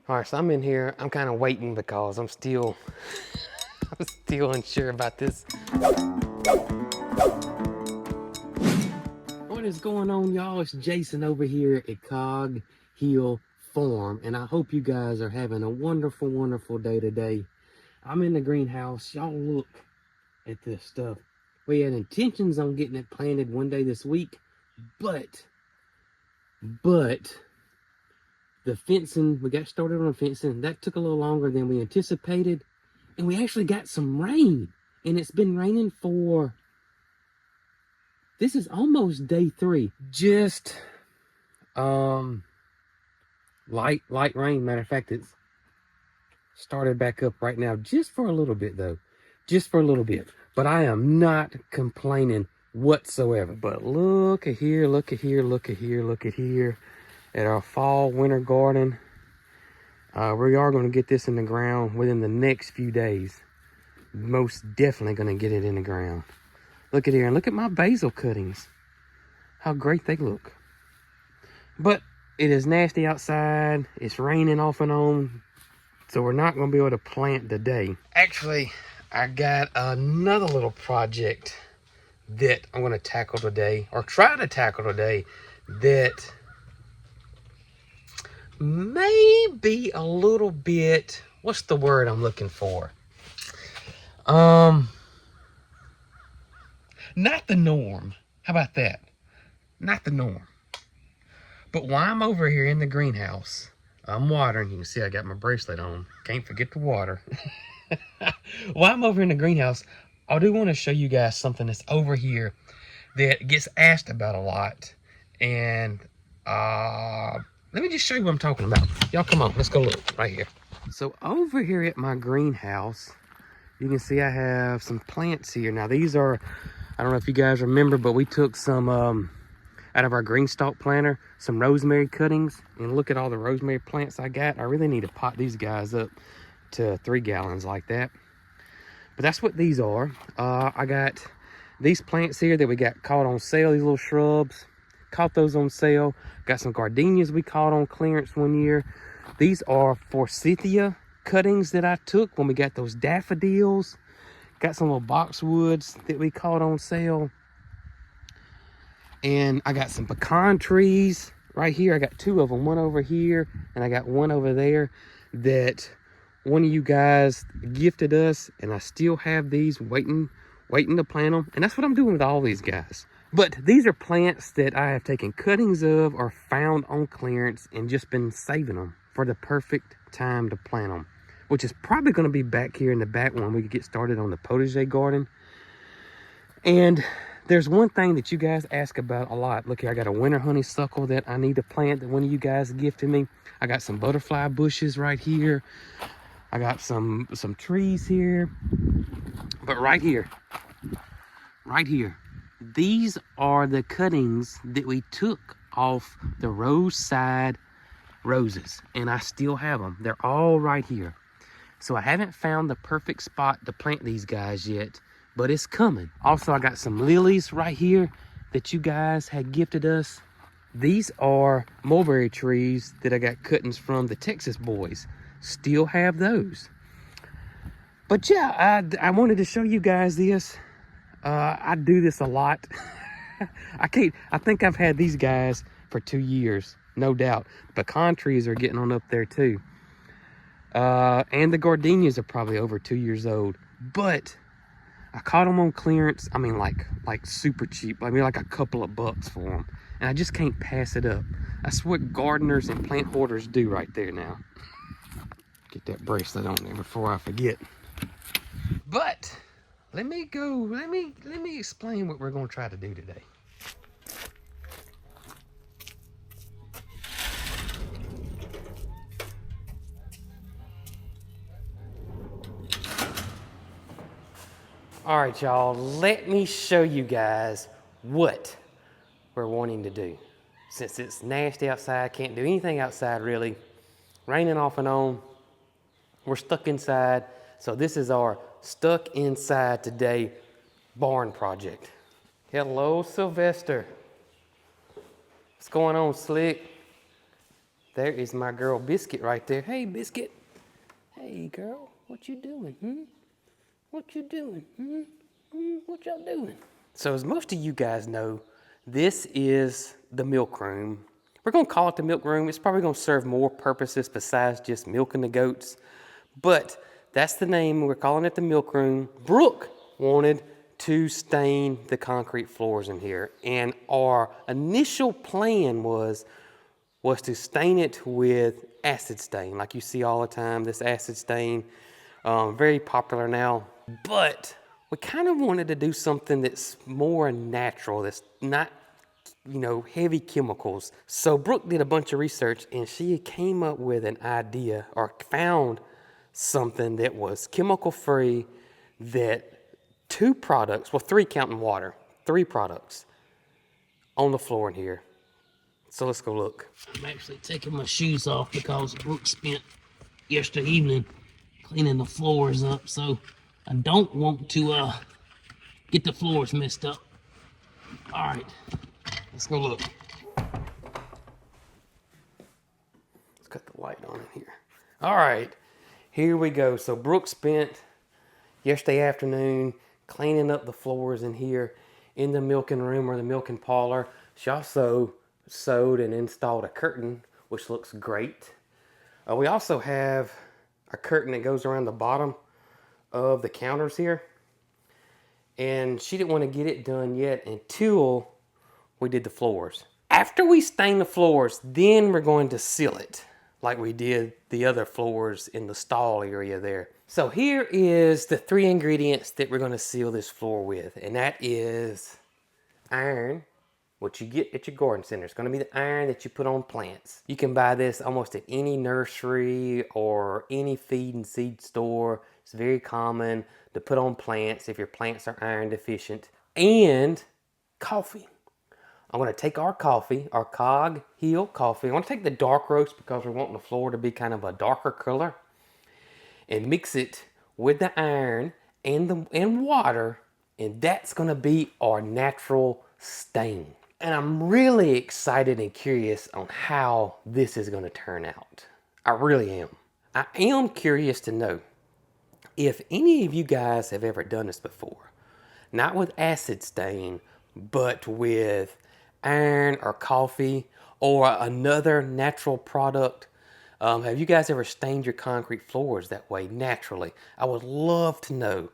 All right, so I'm in here. I'm kind of waiting because I'm still, I'm still unsure about this. What is going on, y'all? It's Jason over here at Cog Hill Farm, and I hope you guys are having a wonderful, wonderful day today. I'm in the greenhouse. Y'all look at this stuff. We had intentions on getting it planted one day this week, but the fencing, we got started on fencing. That took a little longer than we anticipated, and we actually got some rain, and it's been raining for, this is almost day 3. Just light rain. Matter of fact, it's started back up right now, just for a little bit though, just for a little bit. But I am not complaining whatsoever. But look at here, look at here, look at here, look at here at our fall winter garden. We are going to get this in the ground within the next few days. Most definitely going to get it in the ground. Look at here, and look at my basil cuttings, how great they look. But it is nasty outside. It's raining off and on, so we're not going to be able to plant today. Actually, I got another little project that I'm going to tackle today, or try to tackle today, that may be a little bit, what's the word I'm looking for? Not the norm. How about that? Not the norm. But while I'm over here in the greenhouse, I'm watering. You can see I got my bracelet on. Can't forget to water. While I'm over in the greenhouse, I do want to show you guys something that's over here that gets asked about a lot. And let me just show you what I'm talking about. Y'all come on, let's go look right here. So over here at my greenhouse, you can see I have some plants here. Now these are, I don't know if you guys remember, but we took some out of our green stalk planter, some rosemary cuttings, and look at all the rosemary plants I got. I really need to pot these guys up to 3 gallons like that. But that's what these are. I got these plants here that we got caught on sale, these little shrubs. Caught those on sale. Got some gardenias we caught on clearance one year. These are forsythia cuttings that I took when we got those daffodils. Got some little boxwoods that we caught on sale. And I got some pecan trees right here. I got 2 of them, one over here and I got one over there that one of you guys gifted us, and I still have these waiting to plant them. And that's what I'm doing with all these guys. But these are plants that I have taken cuttings of or found on clearance and just been saving them for the perfect time to plant them, which is probably going to be back here in the back when we get started on the potager garden. And there's one thing that you guys ask about a lot. Look here, I got a winter honeysuckle that I need to plant that one of you guys gifted me. I got some butterfly bushes right here. I got some trees here. But right here, these are the cuttings that we took off the roadside roses, and I still have them. They're all right here. So I haven't found the perfect spot to plant these guys yet, but it's coming. Also, I got some lilies right here that you guys had gifted us. These are mulberry trees that I got cuttings from the Texas boys. Still have those. But yeah, I wanted to show you guys this. I do this a lot. I think I've had these guys for 2 years, no doubt. Pecan trees are getting on up there too. And the gardenias are probably over 2 years old. But I caught them on clearance. I mean, like super cheap. I mean, like a couple of bucks for them. And I just can't pass it up. That's what gardeners and plant hoarders do right there now. Get that bracelet on there before I forget. But let me explain what we're going to try to do today. All right, y'all, let me show you guys what we're wanting to do. Since it's nasty outside, can't do anything outside really, raining off and on, we're stuck inside. So this is our stuck inside today barn project. Hello, Sylvester. What's going on, Slick? There is my girl Biscuit right there. Hey, Biscuit. Hey, girl. What you doing? What you doing? What y'all doing? So as most of you guys know, this is the milk room. We're gonna call it the milk room. It's probably gonna serve more purposes besides just milking the goats. But that's the name. We're calling it the milk room. Brooke wanted to stain the concrete floors in here. And our initial plan was to stain it with acid stain, like you see all the time, this acid stain, very popular now. But we kind of wanted to do something that's more natural, that's not, heavy chemicals. So Brooke did a bunch of research and she came up with an idea, or found something that was chemical free, that two products, well, three counting water, three products on the floor in here. So let's go look. I'm actually taking my shoes off because Brooke spent yesterday evening cleaning the floors up, so I don't want to get the floors messed up. All right, let's go look. Let's cut the light on in here. All right, here we go. So Brooke spent yesterday afternoon cleaning up the floors in here in the milking room or the milking parlor. She also sewed and installed a curtain, which looks great. We also have a curtain that goes around the bottom of the counters here. And she didn't want to get it done yet until we did the floors. After we stain the floors, then we're going to seal it like we did the other floors in the stall area there. So here is the three ingredients that we're going to seal this floor with. And that is iron, what you get at your garden center. It's going to be the iron that you put on plants. You can buy this almost at any nursery or any feed and seed store. It's very common to put on plants if your plants are iron deficient. And coffee. I'm going to take our coffee, our Cog Hill coffee. I'm going to take the dark roast because we're wanting the floor to be kind of a darker color, and mix it with the iron and water, and that's going to be our natural stain. And I'm really excited and curious on how this is going to turn out. I really am. I am curious to know if any of you guys have ever done this before. Not with acid stain, but with iron or coffee or another natural product. Have you guys ever stained your concrete floors that way naturally? I would love to know.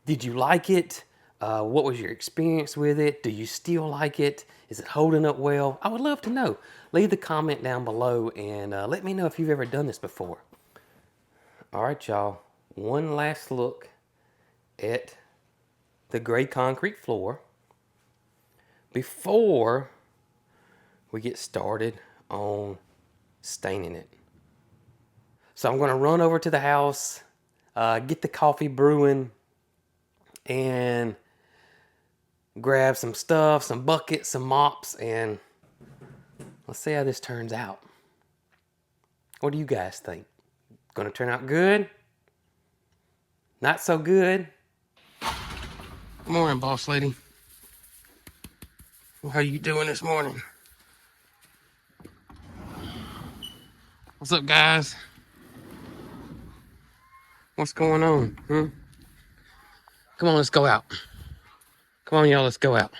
Did you like it? What was your experience with it? Do you still like it? Is it holding up well? I would love to know. Leave the comment down below and let me know if you've ever done this before. All right, y'all. One last look at the gray concrete floor before we get started on staining it. So I'm going to run over to the house, get the coffee brewing, and grab some stuff, some buckets, some mops, and let's see how this turns out. What do you guys think? Gonna turn out good? Not so good? Good morning, boss lady. How you doing this morning? What's up, guys? What's going on? Come on, let's go out. Come on, y'all, let's go out.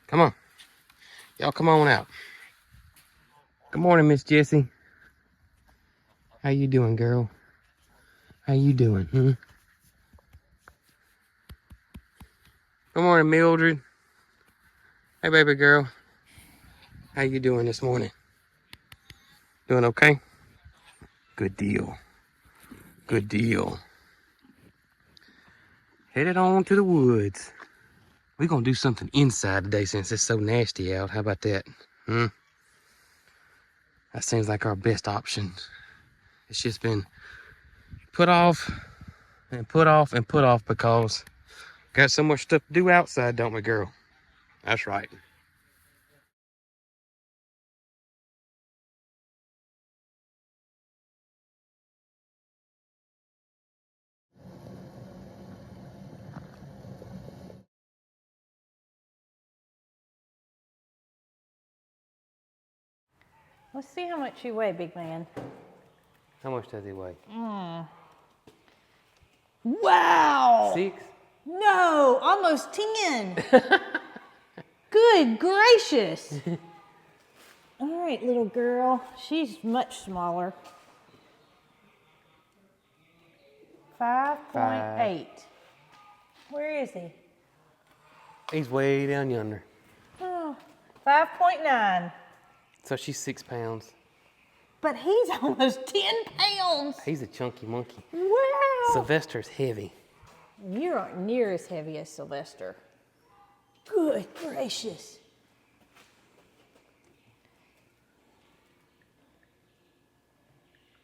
Come on. Y'all come on out. Good morning, Miss Jessie. How you doing, girl? How you doing, Good morning, Mildred. Hey, baby girl. How you doing this morning? Doing okay? Good deal. Good deal. Headed on to the woods. We're gonna do something inside today since it's so nasty out. How about that? That seems like our best option. It's just been put off and put off and put off because got so much stuff to do outside, don't we, girl? That's right. Let's see how much you weigh, big man. How much does he weigh? Wow! 6? No, almost 10. Good gracious. All right, little girl. She's much smaller. 5.8. Where is he? He's way down yonder. Oh, 5.9. So she's 6 pounds. But he's almost 10 pounds. He's a chunky monkey. Wow. Sylvester's heavy. You aren't near as heavy as Sylvester. Good gracious.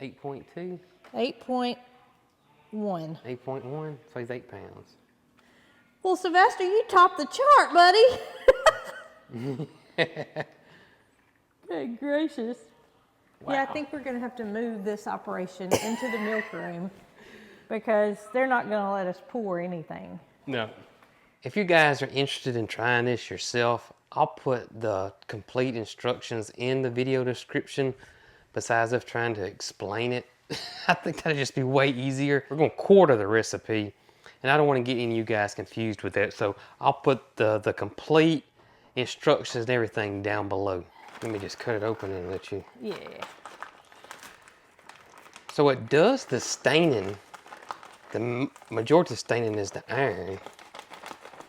$8.2. 8.1. 8.1. So he's 8 pounds. Well, Sylvester, you topped the chart, buddy. Good gracious. Wow. Yeah, I think we're going to have to move this operation into the milk room because they're not going to let us pour anything. No. If you guys are interested in trying this yourself, I'll put the complete instructions in the video description besides of trying to explain it. I think that'd just be way easier. We're going to quarter the recipe, and I don't want to get any of you guys confused with that, so I'll put the complete instructions and everything down below. Let me just cut it open and let you. Yeah. So it does the staining. The majority of staining is the iron.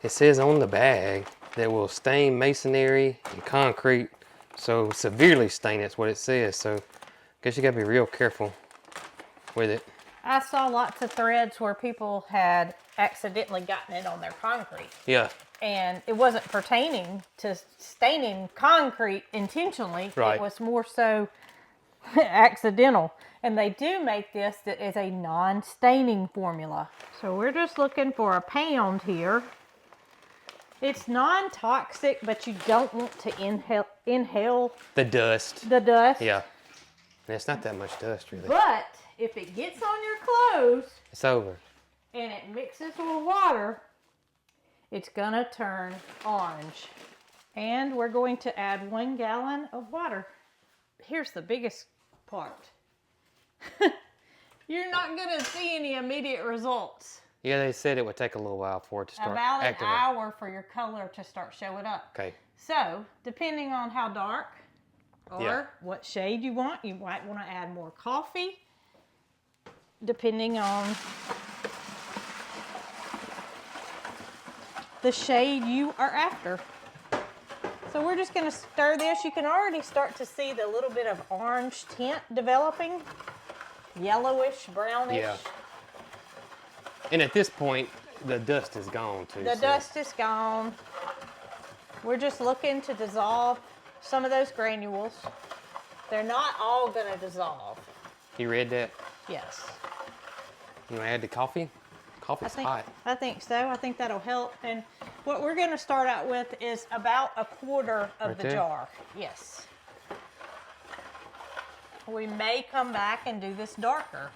It says on the bag that will stain masonry and concrete. So severely stain, that's what it says. So I guess you gotta be real careful with it. I saw lots of threads where people had accidentally gotten it on their concrete. Yeah. And it wasn't pertaining to staining concrete intentionally. Right. It was more so accidental. And they do make this that is a non-staining formula. So we're just looking for a pound here. It's non-toxic, but you don't want to inhale the dust. The dust. Yeah. And it's not that much dust, really. But if it gets on your clothes, it's over. And it mixes with water, it's gonna turn orange. And we're going to add 1 gallon of water. Here's the biggest part. You're not gonna see any immediate results. Yeah, they said it would take a little while for it to start About activating. an hour for your color to start showing up. Okay. So, depending on how dark or what shade you want, you might want to add more coffee. Depending on the shade you are after. So we're just going to stir this. You can already start to see the little bit of orange tint developing. Yellowish, brownish. Yeah. And at this point, the dust is gone too. The dust is gone. We're just looking to dissolve some of those granules. They're not all going to dissolve. You read that? Yes. You want to add the coffee? Coffee's hot. I think so. I think that'll help. And what we're going to start out with is about 1/4 of the jar. Yes. We may come back and do this darker.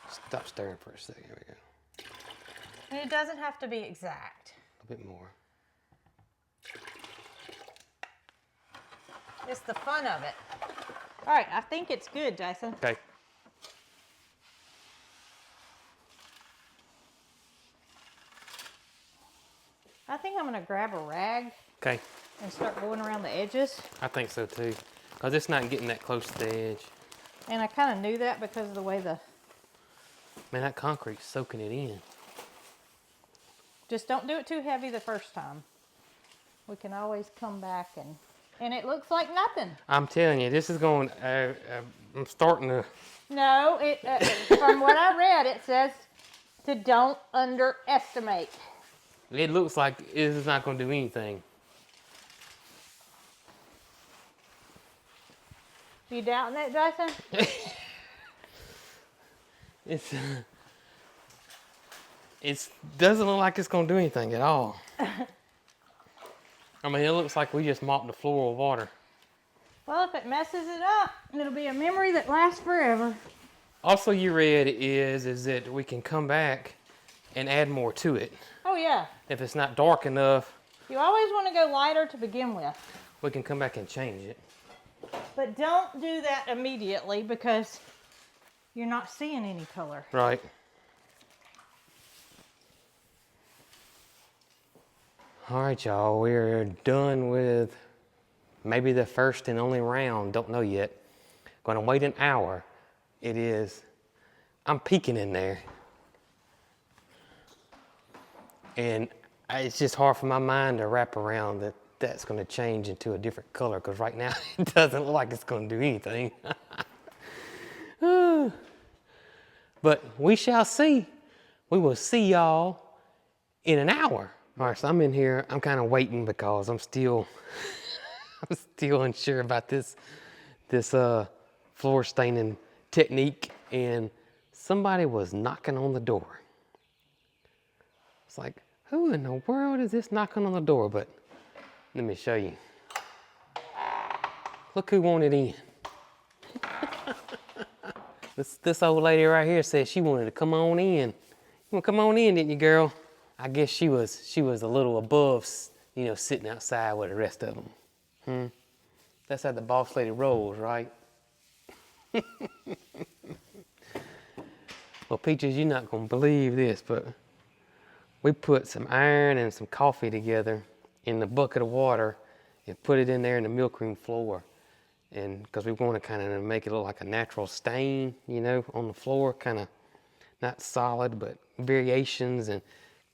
Stop stirring for a second. Here we go. And it doesn't have to be exact. A bit more. It's the fun of it. All right, I think it's good, Jason. Okay. I think I'm going to grab a rag. Okay. And start going around the edges. I think so too. Because it's not getting that close to the edge. And I kind of knew that because of the way the... Man, that concrete's soaking it in. Just don't do it too heavy the first time. We can always come back and it looks like nothing. I'm telling you, this is going, I'm starting to... No, from what I read, it says to don't underestimate. It looks like it's not going to do anything. You doubting that, Jason? It doesn't look like it's going to do anything at all. I mean, it looks like we just mopped the floor with water. Well, if it messes it up, it'll be a memory that lasts forever. Also, you read is that we can come back and add more to it. Oh, yeah. If it's not dark enough, you always want to go lighter to begin with. we can come back and change it. But don't do that immediately because you're not seeing any color. Right. All right, y'all, we're done with maybe the first and only round. Don't know yet. Gonna wait an hour. I'm peeking in there. And it's just hard for my mind to wrap around that that's gonna change into a different color, because right now it doesn't look like it's gonna do anything. But we shall see. We will see y'all in an hour. All right, so I'm in here, I'm kind of waiting because I'm still unsure about this floor staining technique, and somebody was knocking on the door. It's like, who in the world is this knocking on the door? But let me show you. Look who wanted in. This old lady right here said she wanted to come on in. You want to come on in, didn't you, girl? I guess she was a little above, sitting outside with the rest of them. That's how the boss lady rolls, right? Well, Peaches, you're not gonna believe this, but we put some iron and some coffee together in the bucket of water and put it in there in the milk room floor. And because we want to kind of make it look like a natural stain, on the floor, kind of not solid, but variations, and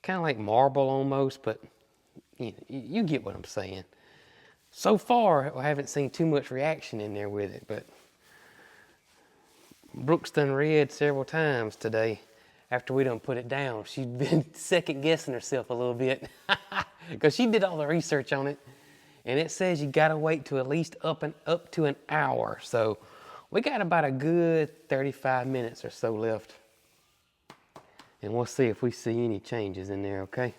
kind of like marble almost, but you get what I'm saying. So far, I haven't seen too much reaction in there with it, but Brooke's done read several times today after we done put it down. She's been second guessing herself a little bit because she did all the research on it. And it says you gotta wait to at least up to an hour. So we got about a good 35 minutes or so left. And we'll see if we see any changes in there, okay?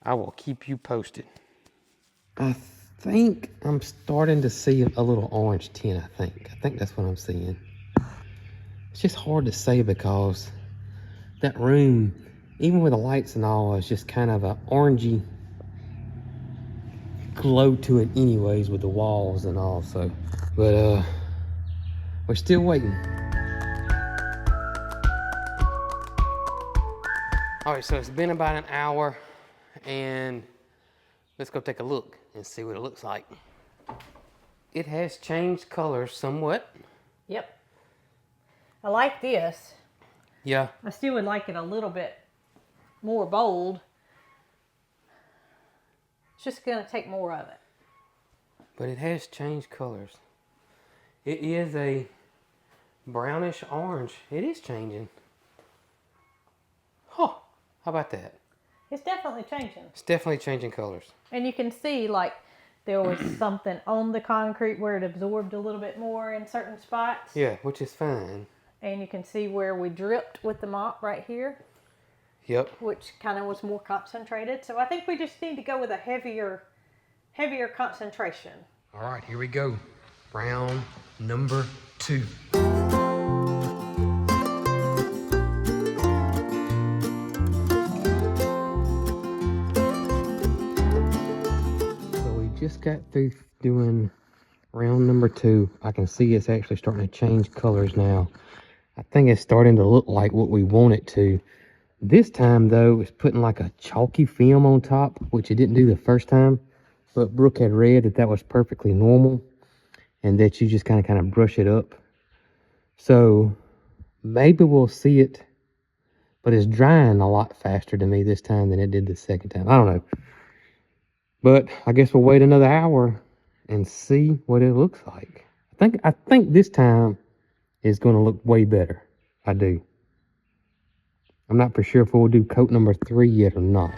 I will keep you posted. I think I'm starting to see a little orange tint, I think that's what I'm seeing. It's just hard to say because that room, even with the lights and all, is just kind of an orangey glow to it anyways with the walls and all. So, but we're still waiting. All right, so it's been about an hour, and let's go take a look and see what it looks like. It has changed colors somewhat. Yep. I like this. Yeah. I still would like it a little bit more bold. It's just going to take more of it. But it has changed colors. It is a brownish orange. It is changing. Huh. How about that? It's definitely changing. It's definitely changing colors. And you can see like there was something on the concrete where it absorbed a little bit more in certain spots. Yeah, which is fine. And you can see where we dripped with the mop right here. Yep. Which kind of was more concentrated. So I think we just need to go with a heavier concentration. All right, here we go. Round number 2. So we just got through doing round number 2. I can see it's actually starting to change colors now. I think it's starting to look like what we want it to. This time, though, it's putting like a chalky film on top, which it didn't do the first time. But Brooke had read that was perfectly normal and that you just kind of brush it up. So maybe we'll see it, but it's drying a lot faster to me this time than it did the second time. I don't know. But I guess we'll wait another hour and see what it looks like. I think this time is going to look way better. I do. I'm not for sure if we'll do coat number 3 yet or not.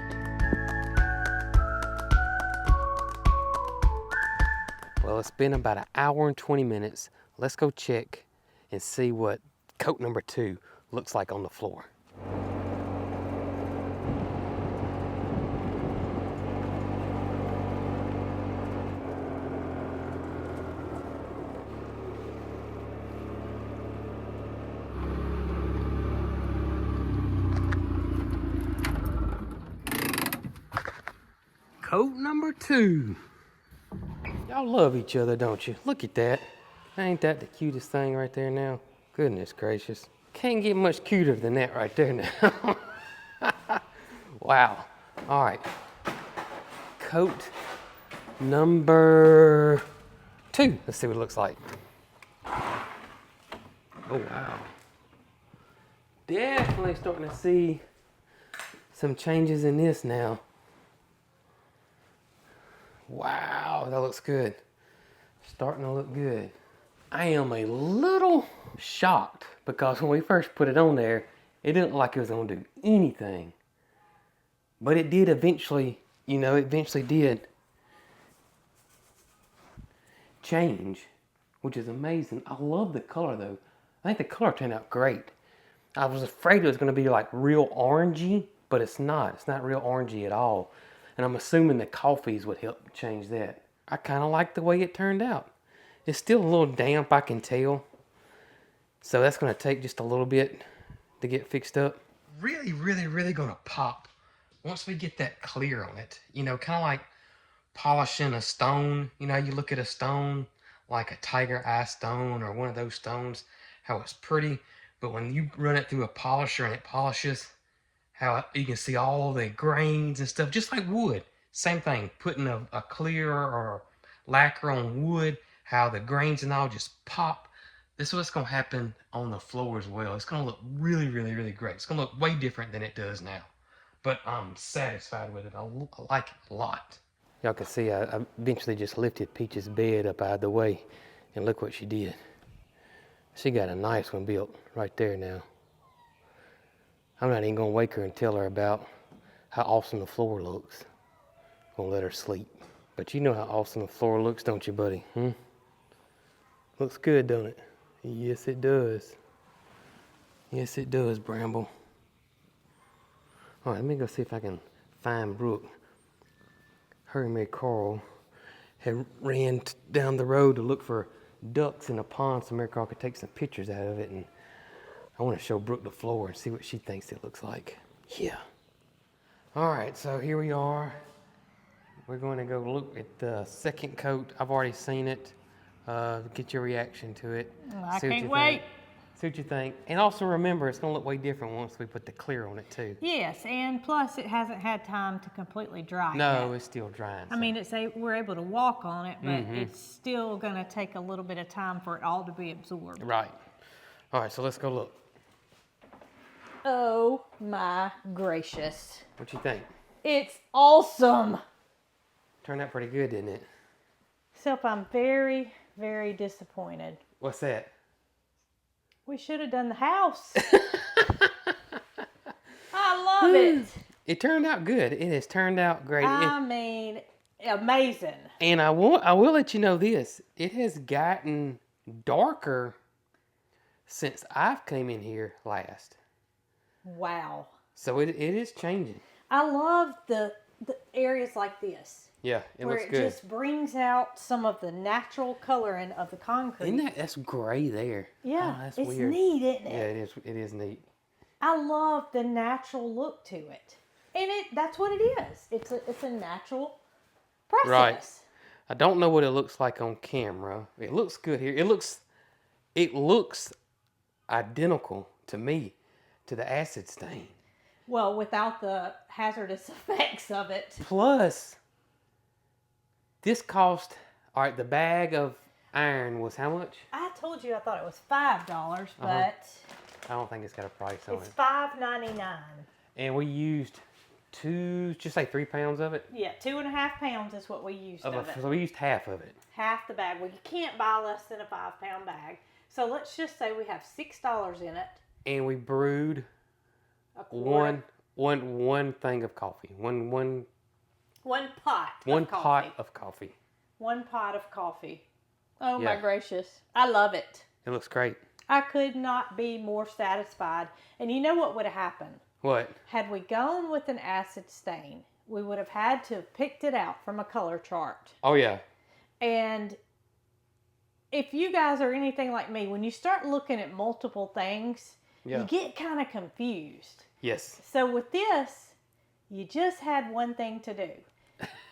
Well, it's been about an hour and 20 minutes. Let's go check and see what coat number 2 looks like on the floor. Coat number 2. Y'all Y'all love each other, don't you? Look at that. Ain't that the cutest thing right there now? Goodness gracious. Can't get much cuter than that right there now. Wow. All right. Coat number 2. Let's see what it looks like. Oh, wow. Definitely starting to see some changes in this now. Wow, that looks good. Starting to look good. I am a little shocked because when we first put it on there, it didn't look like it was going to do anything. But it did eventually, did change, which is amazing. I love the color though. I think the color turned out great. I was afraid it was going to be like real orangey, but it's not. It's not real orangey at all. And I'm assuming the coffees would help change that. I kind of like the way it turned out. It's still a little damp, I can tell. So that's going to take just a little bit to get fixed up. Really, really, really going to pop once we get that clear on it. You know, kind of like polishing a stone. You know, you look at a stone like a tiger eye stone or one of those stones, how it's pretty. But when you run it through a polisher and it polishes, how you can see all the grains and stuff, just like wood. Same thing, putting a clear or lacquer on wood, how the grains and all just pop. This is what's going to happen on the floor as well. It's going to look really, really, really great. It's going to look way different than it does now. But I'm satisfied with it. I like it a lot. Y'all can see I eventually just lifted Peach's bed up out of the way. And look what she did. She got a nice one built right there now. I'm not even going to wake her and tell her about how awesome the floor looks. I'm going to let her sleep. But you know how awesome the floor looks, don't you, buddy? Looks good, don't it? Yes, it does. Yes, it does, Bramble. All right, let me go see if I can find Brooke. Her and MaryCarl had ran down the road to look for ducks in a pond so MaryCarl could take some pictures out of it. And I want to show Brooke the floor and see what she thinks it looks like. Yeah. All right, so here we are. We're going to go look at the second coat. I've already seen it. Get your reaction to it. I can't wait. See what you think. And also remember, it's going to look way different once we put the clear on it too. Yes, and plus it hasn't had time to completely dry No, yet. it's still drying. I mean, we're able to walk on it, but it's still going to take a little bit of time for it all to be absorbed. Right. All right, so let's go look. Oh my gracious. What you think? It's awesome. Turned out pretty good, didn't it? Except I'm very, very disappointed. What's that? We should have done the house. I love it. It turned out good. It has turned out great. I mean, amazing. And I will let you know this. It has gotten darker since I've came in here last. Wow. So it is changing. I love the areas like this. Yeah, it looks good. Where it just brings out some of the natural coloring of the concrete. That's gray there? Yeah, oh, that's it's weird. neat, isn't it? Yeah, it is neat. I love the natural look to it. And that's what it is. It's a natural process. Right. I don't know what it looks like on camera. It looks good here. It looks identical to me to the acid stain. Well, without the hazardous effects of it. Plus, this cost, all right, the bag of iron was how much? I told you I thought it was $5, but I don't think it's got a price on it. It's $5.99. And we used 3 pounds of it? Yeah, 2.5 pounds is what we used of it. So we used half of it. Half the bag. Well, you can't buy less than a 5-pound bag. So let's just say we have $6 in it. And we brewed one thing of coffee. One pot. One pot of coffee. One pot of coffee. Oh Yeah. my gracious. I love it. It looks great. I could not be more satisfied. And you know what would have happened? What? Had we gone with an acid stain, we would have had to have picked it out from a color chart. Oh, yeah. And if you guys are anything like me, when you start looking at multiple things, you get kind of confused. Yes. So with this, you just had one thing to do.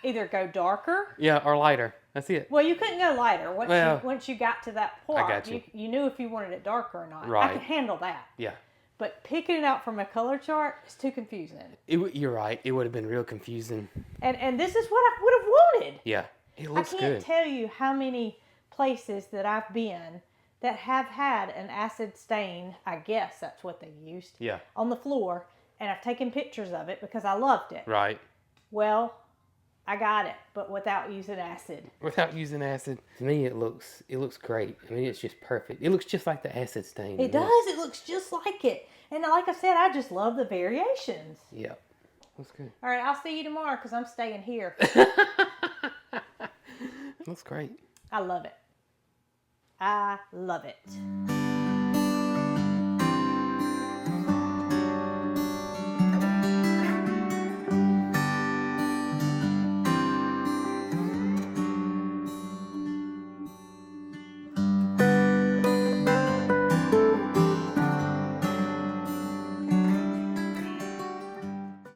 either go darker. Yeah, or lighter. That's it. Well, you couldn't go lighter. Well, Once you got to that part, got you. you knew if you wanted it darker or not. Right. I could handle that. Yeah. But picking it out from a color chart is too confusing. You're right. It would have been real confusing. And this is what I would have wanted. Yeah. It looks good. I can't tell you how many places that I've been that have had an acid stain, I guess that's what they used, Yeah. on the floor, and I've taken pictures of it because I loved it. Right. Well, I got it, but without using acid. Without using acid. To me, it looks great. I mean, it's just perfect. It looks just like the acid stain. It does. It looks just like it. And like I said, I just love the variations. Yeah. That's good. All right, I'll see you tomorrow because I'm staying here. That's great. I love it. I love it.